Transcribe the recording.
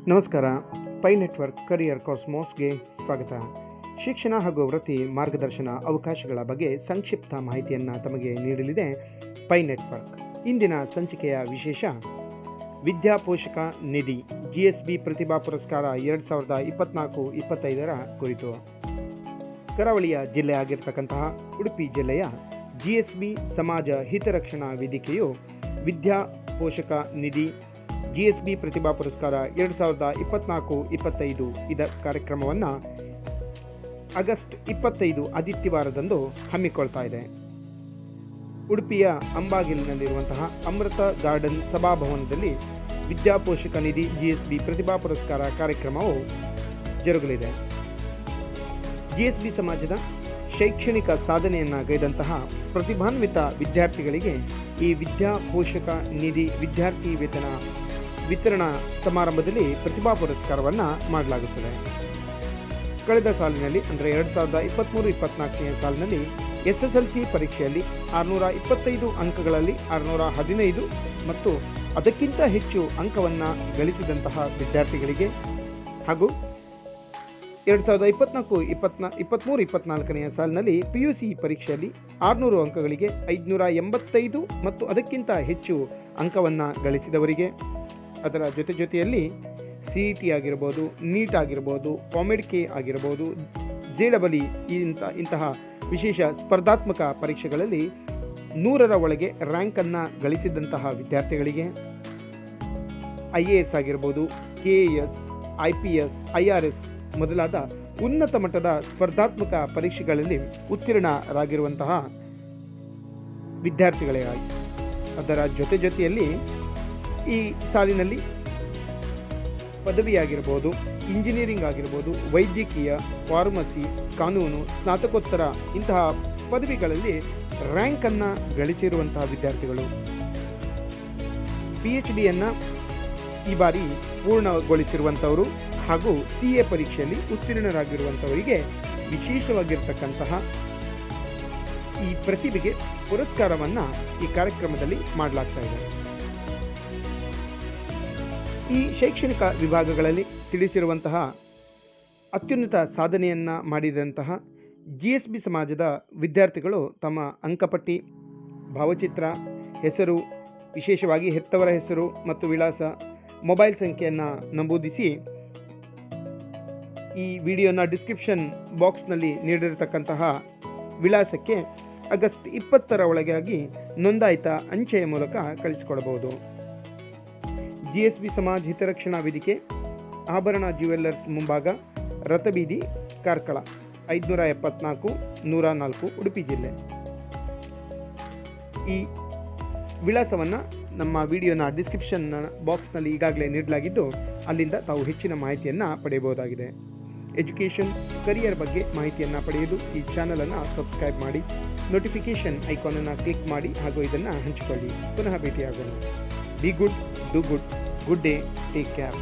ನಮಸ್ಕಾರ. Pi network career ಕಾಸ್ಮೋಸ್ಗೆ ಸ್ವಾಗತ. ಶಿಕ್ಷಣ ಹಾಗೂ ವೃತ್ತಿ ಮಾರ್ಗದರ್ಶನ ಅವಕಾಶಗಳ ಬಗ್ಗೆ ಸಂಕ್ಷಿಪ್ತ ಮಾಹಿತಿಯನ್ನು ತಮಗೆ ನೀಡಲಿದೆ ಪೈ ನೆಟ್ವರ್ಕ್. ಇಂದಿನ ಸಂಚಿಕೆಯ ವಿಶೇಷ ವಿದ್ಯಾಪೋಷಕ ನಿಧಿ GSB ಪ್ರತಿಭಾ ಪುರಸ್ಕಾರ 2024-25 ಕುರಿತು. ಕರಾವಳಿಯ ಜಿಲ್ಲೆ ಆಗಿರ್ತಕ್ಕಂತಹ ಉಡುಪಿ ಜಿಲ್ಲೆಯ GSB ಸಮಾಜ ಹಿತರಕ್ಷಣಾ ವೇದಿಕೆಯು ವಿದ್ಯಾಪೋಷಕ ನಿಧಿ GSB ಪ್ರತಿಭಾ ಪುರಸ್ಕಾರ 2024-25 ಇದ ಕಾರ್ಯಕ್ರಮವನ್ನು ಆಗಸ್ಟ್ 25 ಆದಿತ್ಯವಾರದಂದು ಹಮ್ಮಿಕೊಳ್ತಾ ಇದೆ. ಉಡುಪಿಯ ಅಂಬಾಗಿಲಿನಲ್ಲಿರುವಂತಹ ಅಮೃತ ಗಾರ್ಡನ್ ಸಭಾಭವನದಲ್ಲಿ ವಿದ್ಯಾಪೋಷಕ ನಿಧಿ GSB ಪ್ರತಿಭಾ ಪುರಸ್ಕಾರ ಕಾರ್ಯಕ್ರಮವು ಜರುಗಲಿದೆ. GSB ಸಮಾಜದ ಶೈಕ್ಷಣಿಕ ಸಾಧನೆಯನ್ನು ಗೈದಂತಹ ಪ್ರತಿಭಾನ್ವಿತ ವಿದ್ಯಾರ್ಥಿಗಳಿಗೆ ಈ ವಿದ್ಯಾಪೋಷಕ ನಿಧಿ ವಿದ್ಯಾರ್ಥಿ ವೇತನ ವಿತರಣಾ ಸಮಾರಂಭದಲ್ಲಿ ಪ್ರತಿಭಾ ಪುರಸ್ಕಾರವನ್ನು ಮಾಡಲಾಗುತ್ತದೆ. ಕಳೆದ ಸಾಲಿನಲ್ಲಿ ಅಂದರೆ 2023-24 ಸಾಲಿನಲ್ಲಿ SSLC ಪರೀಕ್ಷೆಯಲ್ಲಿ 625 ಅಂಕಗಳಲ್ಲಿ 615 ಮತ್ತು ಅದಕ್ಕಿಂತ ಹೆಚ್ಚು ಅಂಕವನ್ನು ಗಳಿಸಿದಂತಹ ವಿದ್ಯಾರ್ಥಿಗಳಿಗೆ ಹಾಗೂ 2024-24 ಸಾಲಿನಲ್ಲಿ PUC ಪರೀಕ್ಷೆಯಲ್ಲಿ 600 ಅಂಕಗಳಿಗೆ 585 ಮತ್ತು ಅದಕ್ಕಿಂತ ಹೆಚ್ಚು ಅಂಕವನ್ನು ಗಳಿಸಿದವರಿಗೆ, ಅದರ ಜೊತೆಯಲ್ಲಿ CET ಆಗಿರ್ಬೋದು, NEET ಆಗಿರ್ಬೋದು, COMEDK ಆಗಿರ್ಬೋದು, JEE ಇಂತಹ ವಿಶೇಷ ಸ್ಪರ್ಧಾತ್ಮಕ ಪರೀಕ್ಷೆಗಳಲ್ಲಿ 100ರ ಒಳಗೆ ರ್ಯಾಂಕನ್ನು ಗಳಿಸಿದಂತಹ ವಿದ್ಯಾರ್ಥಿಗಳಿಗೆ, IAS ಆಗಿರ್ಬೋದು, KAS, IPS, IRS ಮೊದಲಾದ ಉನ್ನತ ಮಟ್ಟದ ಸ್ಪರ್ಧಾತ್ಮಕ ಪರೀಕ್ಷೆಗಳಲ್ಲಿ ಉತ್ತೀರ್ಣರಾಗಿರುವಂತಹ ವಿದ್ಯಾರ್ಥಿಗಳಿಗಾಗಿ, ಅದರ ಜೊತೆಯಲ್ಲಿ ಈ ಸಾಲಿನಲ್ಲಿ ಪದವಿಯಾಗಿರ್ಬೋದು, ಇಂಜಿನಿಯರಿಂಗ್ ಆಗಿರ್ಬೋದು, ವೈದ್ಯಕೀಯ, ಫಾರ್ಮಸಿ, ಕಾನೂನು, ಸ್ನಾತಕೋತ್ತರ ಇಂತಹ ಪದವಿಗಳಲ್ಲಿ ರ್ಯಾಂಕನ್ನು ಗಳಿಸಿರುವಂತಹ ವಿದ್ಯಾರ್ಥಿಗಳು, PhDಯನ್ನು ಈ ಬಾರಿ ಪೂರ್ಣಗೊಳಿಸಿರುವಂಥವರು ಹಾಗೂ CA ಪರೀಕ್ಷೆಯಲ್ಲಿ ಉತ್ತೀರ್ಣರಾಗಿರುವಂಥವರಿಗೆ ವಿಶೇಷವಾಗಿರ್ತಕ್ಕಂತಹ ಈ ಪ್ರತಿಭೆಗೆ ಪುರಸ್ಕಾರವನ್ನು ಈ ಕಾರ್ಯಕ್ರಮದಲ್ಲಿ ಮಾಡಲಾಗ್ತಾ ಇದೆ. ಈ ಶೈಕ್ಷಣಿಕ ವಿಭಾಗಗಳಲ್ಲಿ ತಿಳಿಸಿರುವಂತಹ ಅತ್ಯುನ್ನತ ಸಾಧನೆಯನ್ನು ಮಾಡಿದಂತಹ GSB ಸಮಾಜದ ವಿದ್ಯಾರ್ಥಿಗಳು ತಮ್ಮ ಅಂಕಪಟ್ಟಿ, ಭಾವಚಿತ್ರ, ಹೆಸರು, ವಿಶೇಷವಾಗಿ ಹೆತ್ತವರ ಹೆಸರು ಮತ್ತು ವಿಳಾಸ, ಮೊಬೈಲ್ ಸಂಖ್ಯೆಯನ್ನು ನಮೂದಿಸಿ ಈ ವಿಡಿಯೋನ ಡಿಸ್ಕ್ರಿಪ್ಷನ್ ಬಾಕ್ಸ್ನಲ್ಲಿ ನೀಡಿರತಕ್ಕಂತಹ ವಿಳಾಸಕ್ಕೆ ಆಗಸ್ಟ್ 20ರ ಒಳಗಾಗಿ ನೋಂದಾಯಿತ ಅಂಚೆಯ ಮೂಲಕ ಕಳಿಸಿಕೊಡಬಹುದು. GSB ಸಮಾಜ ಹಿತರಕ್ಷಣಾ ವೇದಿಕೆ, ಆಭರಣ ಜ್ಯುವೆಲ್ಲರ್ಸ್ ಮುಂಭಾಗ, ರಥಬೀದಿ, ಕಾರ್ಕಳ, 574-104 ಉಡುಪಿ ಜಿಲ್ಲೆ. ಈ ವಿಳಾಸವನ್ನು ನಮ್ಮ ವಿಡಿಯೋನ ಡಿಸ್ಕ್ರಿಪ್ಷನ್ ಬಾಕ್ಸ್ನಲ್ಲಿ ಈಗಾಗಲೇ ನೀಡಲಾಗಿದ್ದು, ಅಲ್ಲಿಂದ ತಾವು ಹೆಚ್ಚಿನ ಮಾಹಿತಿಯನ್ನು ಪಡೆಯಬಹುದಾಗಿದೆ. ಎಜುಕೇಷನ್, ಕರಿಯರ್ ಬಗ್ಗೆ ಮಾಹಿತಿಯನ್ನು ಪಡೆಯಲು ಈ ಚಾನಲನ್ನು ಸಬ್ಸ್ಕ್ರೈಬ್ ಮಾಡಿ, ನೋಟಿಫಿಕೇಷನ್ ಐಕಾನನ್ನು ಕ್ಲಿಕ್ ಮಾಡಿ ಹಾಗೂ ಇದನ್ನು ಹಂಚಿಕೊಳ್ಳಿ. ಪುನಃ ಭೇಟಿಯಾಗೋಣ. Be good, do good. Good day, take care.